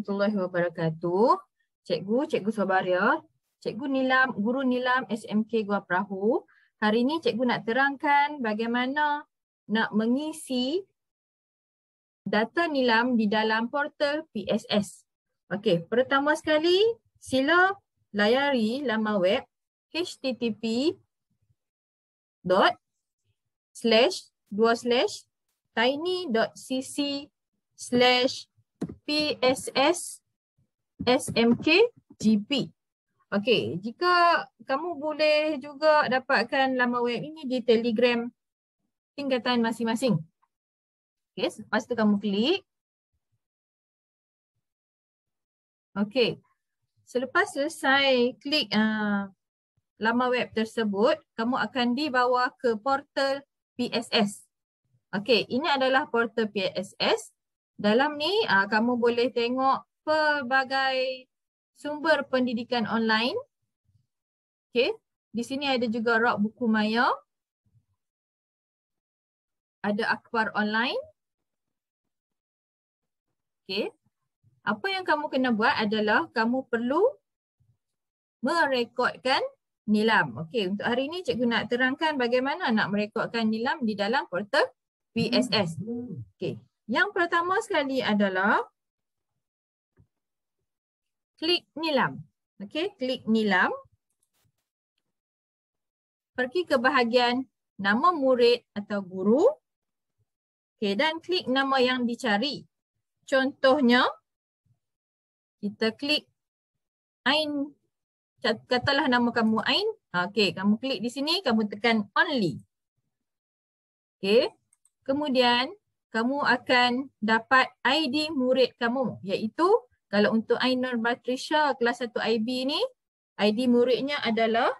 warahmatullahi wabarakatuh. Cikgu Sabaria, Cikgu Nilam, Guru Nilam SMK Gua Perahu. Hari ini cikgu nak terangkan bagaimana nak mengisi data Nilam di dalam portal PSS. Okey, pertama sekali sila layari laman web http://tiny.cc/pss/smkgp. Okey, jika kamu boleh juga dapatkan laman web ini di Telegram tingkatan masing-masing. Okey, lepas tu kamu klik. Okey, selepas selesai klik laman web tersebut, kamu akan dibawa ke portal PSS. Okey, ini adalah portal PSS. Dalam ni kamu boleh tengok pelbagai sumber pendidikan online. Okey, di sini ada juga rak buku maya. Ada akhbar online. Okey. Apa yang kamu kena buat adalah kamu perlu merekodkan Nilam. Okey, untuk hari ini cikgu nak terangkan bagaimana nak merekodkan Nilam di dalam portal PSS. Okey, yang pertama sekali adalah klik Nilam. Okey, klik Nilam. Pergi ke bahagian nama murid atau guru. Okey, dan klik nama yang dicari. Contohnya, kita klik Ain, katalah nama kamu Ain. Okey, kamu klik di sini, kamu tekan only. Okey, kemudian kamu akan dapat ID murid kamu, iaitu kalau untuk Ain Nur Batrisha kelas 1 IB ni, ID muridnya adalah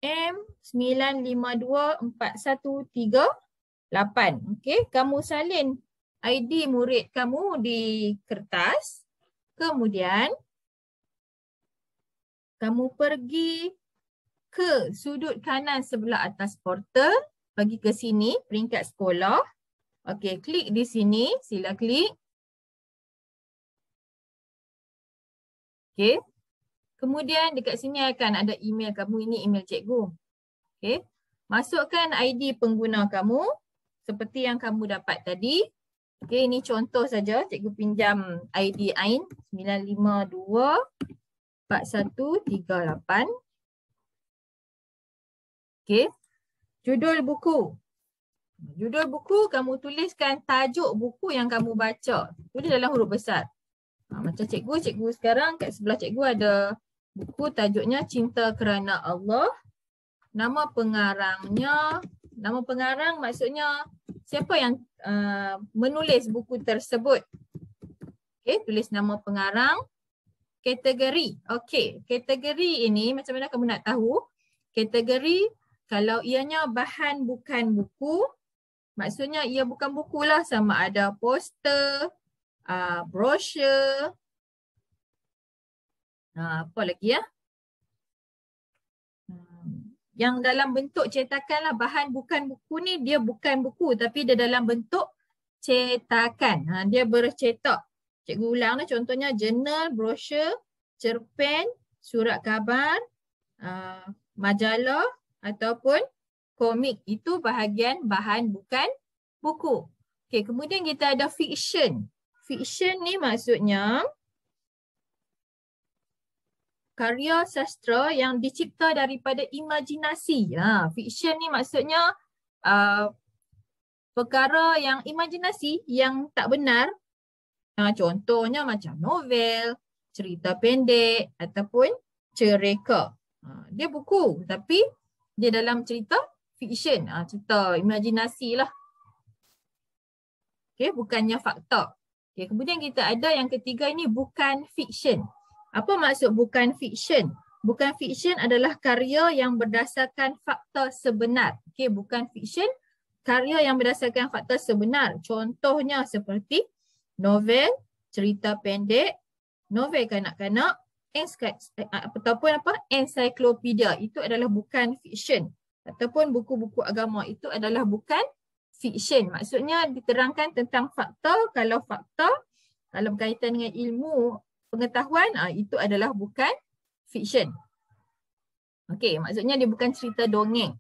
M952413. Okey, kamu salin ID murid kamu di kertas. Kemudian kamu pergi ke sudut kanan sebelah atas portal, pergi ke sini peringkat sekolah. Okey, klik di sini, sila klik. Okey. Kemudian dekat sini akan ada email kamu, ini email cikgu. Okey. Masukkan ID pengguna kamu seperti yang kamu dapat tadi. Okey, ini contoh saja, cikgu pinjam ID Ain 9524138. Okey. Judul buku. Judul buku kamu tuliskan tajuk buku yang kamu baca. Tulis dalam huruf besar. Macam cikgu sekarang kat sebelah cikgu ada buku tajuknya Cinta Kerana Allah. Nama pengarangnya, nama pengarang maksudnya siapa yang menulis buku tersebut. Okey, tulis nama pengarang. Kategori. Okey, kategori ini macam mana kamu nak tahu? Kategori kalau ianya bahan bukan buku, maksudnya ia bukan buku lah, sama ada poster, brosur, apa lagi ya? Yang dalam bentuk cetakan lah, bahan bukan buku ni dia bukan buku tapi dia dalam bentuk cetakan. Dia bercetak. Cikgu ulang lah, contohnya jurnal, brosur, cerpen, surat khabar, majalah ataupun komik. Itu bahagian bahan bukan buku. Okey, kemudian kita ada fiction. Fiction ni maksudnya karya sastra yang dicipta daripada imajinasi. Fiction ni maksudnya perkara yang imajinasi yang tak benar. Contohnya macam novel, cerita pendek ataupun cerita. Dia buku tapi dia dalam cerita fiction. Cerita imajinasi lah. Okay, bukannya fakta. Okay, kemudian kita ada yang ketiga ini bukan fiction. Apa maksud bukan fiction? Bukan fiction adalah karya yang berdasarkan fakta sebenar. Okey, bukan fiction, karya yang berdasarkan fakta sebenar. Contohnya seperti novel, cerita pendek, novel kanak-kanak, ataupun ensiklopedia. Itu adalah bukan fiction. Ataupun buku-buku agama itu adalah bukan fiction. Maksudnya diterangkan tentang fakta. Kalau fakta Kalau berkaitan dengan ilmu pengetahuan, itu adalah bukan fiction. Okey, maksudnya dia bukan cerita dongeng.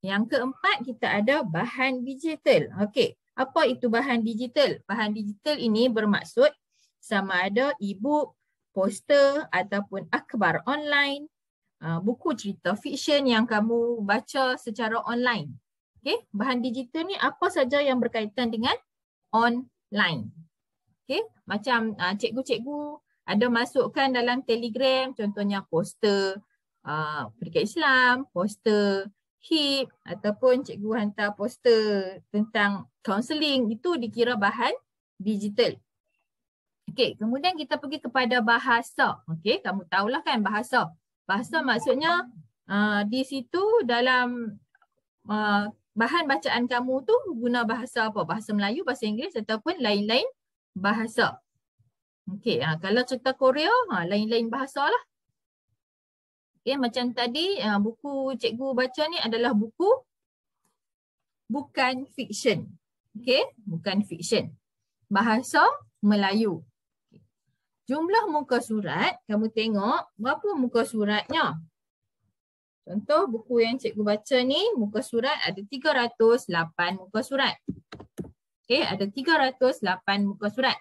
Yang keempat, kita ada bahan digital. Okey, apa itu bahan digital? Bahan digital ini bermaksud sama ada e-book, poster ataupun akhbar online, buku cerita fiksyen yang kamu baca secara online. Okey, bahan digital ni apa saja yang berkaitan dengan online. Okey, macam cikgu-cikgu ada masukkan dalam Telegram, contohnya poster Pendidikan Islam, poster HIP ataupun cikgu hantar poster tentang kaunseling, itu dikira bahan digital. Okey, kemudian kita pergi kepada bahasa. Okey, kamu tahulah kan bahasa. Bahasa maksudnya di situ dalam bahan bacaan kamu tu guna bahasa apa? Bahasa Melayu, bahasa Inggeris ataupun lain-lain bahasa. Okey, kalau cerita Korea, lain-lain bahasa lah. Okay, macam tadi buku cikgu baca ni adalah buku bukan fiksyen. Okay, bukan fiksyen. Bahasa Melayu. Jumlah muka surat, kamu tengok berapa muka suratnya. Contoh buku yang cikgu baca ni, muka surat ada 308 muka surat. Okay, ada 308 muka surat.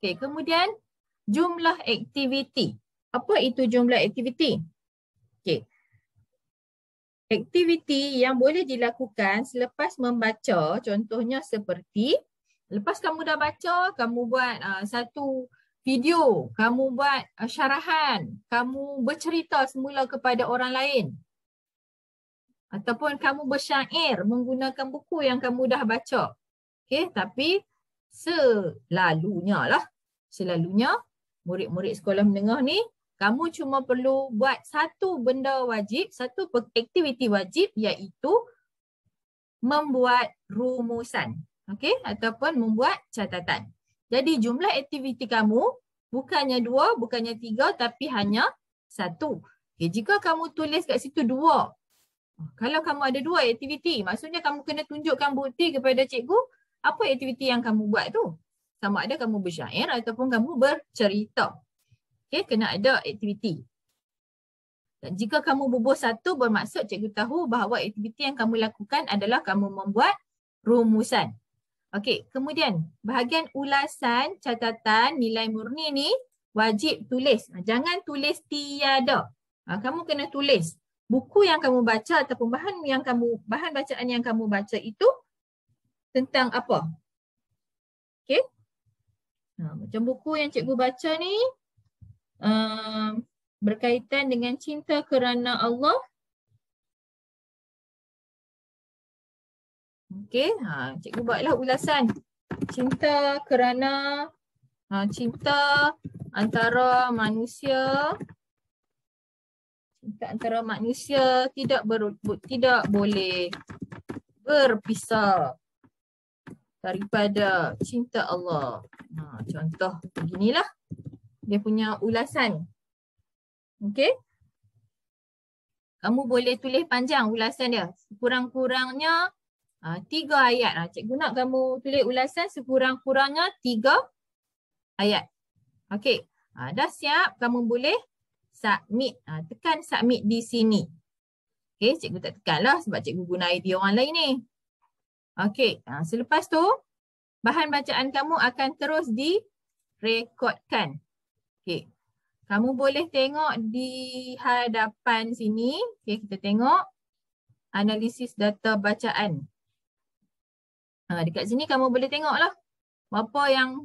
Okay, kemudian jumlah aktiviti. Apa itu jumlah aktiviti? Okay. Aktiviti yang boleh dilakukan selepas membaca, contohnya seperti lepas kamu dah baca, kamu buat satu video, kamu buat syarahan, kamu bercerita semula kepada orang lain. Ataupun kamu bersyair menggunakan buku yang kamu dah baca. Okay, tapi selalunya murid-murid sekolah menengah ni, kamu cuma perlu buat satu benda wajib, satu aktiviti wajib, iaitu membuat rumusan. Okey, ataupun membuat catatan. Jadi jumlah aktiviti kamu bukannya 2, bukannya 3, tapi hanya 1. Okay, jika kamu tulis kat situ 2, kalau kamu ada 2 aktiviti, maksudnya kamu kena tunjukkan bukti kepada cikgu apa aktiviti yang kamu buat tu. Sama ada kamu bersyair ataupun kamu bercerita. Okay, kena ada aktiviti. Dan jika kamu bubuh 1, bermaksud cikgu tahu bahawa aktiviti yang kamu lakukan adalah kamu membuat rumusan. Okey, kemudian bahagian ulasan, catatan, nilai murni ni wajib tulis. Jangan tulis tiada. Kamu kena tulis buku yang kamu baca ataupun bahan bacaan yang kamu baca itu tentang apa. Okey. Macam buku yang cikgu baca ni berkaitan dengan cinta kerana Allah. Okey, cikgu buatlah ulasan. Cinta kerana cinta antara manusia tidak boleh berpisah daripada cinta Allah. Contoh beginilah dia punya ulasan. Okey. Kamu boleh tulis panjang ulasan dia. Sekurang-kurangnya 3 ayat. Cikgu nak kamu tulis ulasan sekurang-kurangnya 3 ayat. Okey. Dah siap, kamu boleh submit. Tekan submit di sini. Okey, cikgu tak tekanlah sebab cikgu guna idea orang lain ni. Okey, selepas tu bahan bacaan kamu akan terus direkodkan. Okey. Kamu boleh tengok di hadapan sini. Okay, kita tengok analisis data bacaan. Dekat sini kamu boleh tengoklah apa yang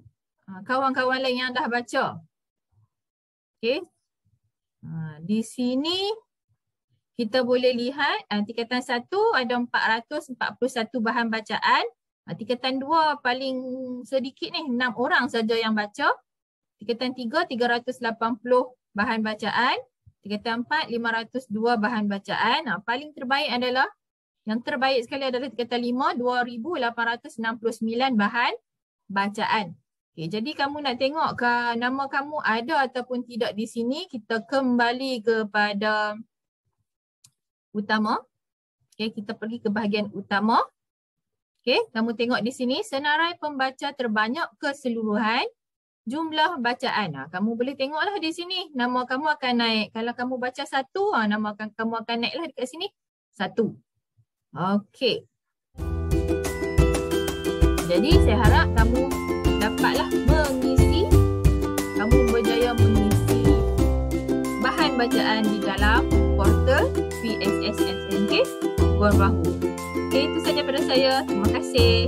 kawan-kawan lain yang dah baca. Okay. Di sini kita boleh lihat tingkatan 1 ada 441 bahan bacaan. Tingkatan 2 paling sedikit ni, 6 orang saja yang baca. Tingkatan 3, 380 bahan bacaan. Tingkatan 4, 502 bahan bacaan. Paling terbaik adalah, yang terbaik sekali adalah tingkatan 5, 2869 bahan bacaan. Okay, jadi kamu nak tengok nama kamu ada ataupun tidak di sini, kita kembali kepada utama. Okay, kita pergi ke bahagian utama. Okay, kamu tengok di sini, senarai pembaca terbanyak keseluruhan jumlah bacaan. Kamu boleh tengoklah di sini. Nama kamu akan naik. Kalau kamu baca 1, kamu akan naiklah dekat sini 1. Okey. Jadi saya harap kamu dapatlah kamu berjaya mengisi bahan bacaan di dalam portal PSS SMK Buan Bahu. Okey, itu saja pada saya. Terima kasih.